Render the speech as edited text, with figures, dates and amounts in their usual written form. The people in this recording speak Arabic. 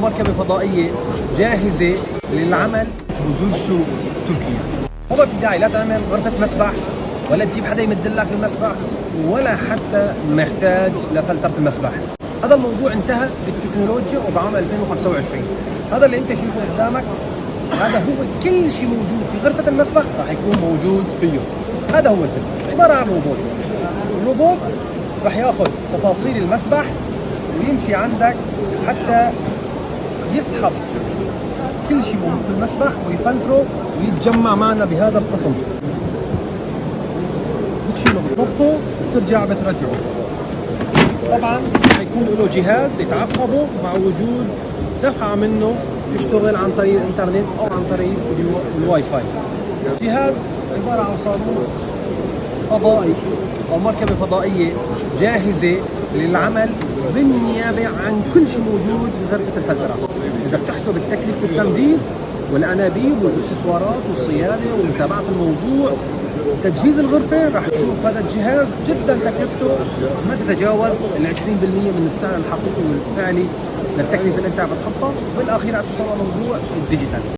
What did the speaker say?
مركبة فضائية جاهزة للعمل بنزول سوق تركيا. وما في داعي لا تعمل غرفة مسبح ولا تجيب حدا يمدلك المسبح ولا حتى محتاج لفلترة المسبح. هذا الموضوع انتهى بالتكنولوجيا وبعام 2025. هذا اللي انت شايفه قدامك هذا هو كل شيء موجود في غرفة المسبح راح يكون موجود فيه. هذا هو الفيلم، عبارة عن روبوت. الروبوت راح ياخذ تفاصيل المسبح ويمشي عندك حتى يسحب كل شيء موجود بالمسبح ويفلتره ويتجمع معنا بهذا القسم. بتشيله بتنظفه وبترجع بترجعه. طبعا حيكون له جهاز يتعقبه مع وجود دفعة منه تشتغل عن طريق الانترنت او عن طريق الواي فاي. جهاز عبارة عن صاروخ فضائي او مركبة فضائية جاهزة للعمل بالنيابة عن كل شيء موجود في غرفة الفلترة. إذا بتحسب تكلفة التمديد والأنابيب والإكسسوارات والصيانة ومتابعة الموضوع تجهيز الغرفة، راح تشوف هذا الجهاز جدا تكلفته ما تتجاوز 20% من السعر الحقيقي والفعلي للتكلفة اللي أنت عم بتحطها. بالأخير عم تشتغل موضوع الديجيتال.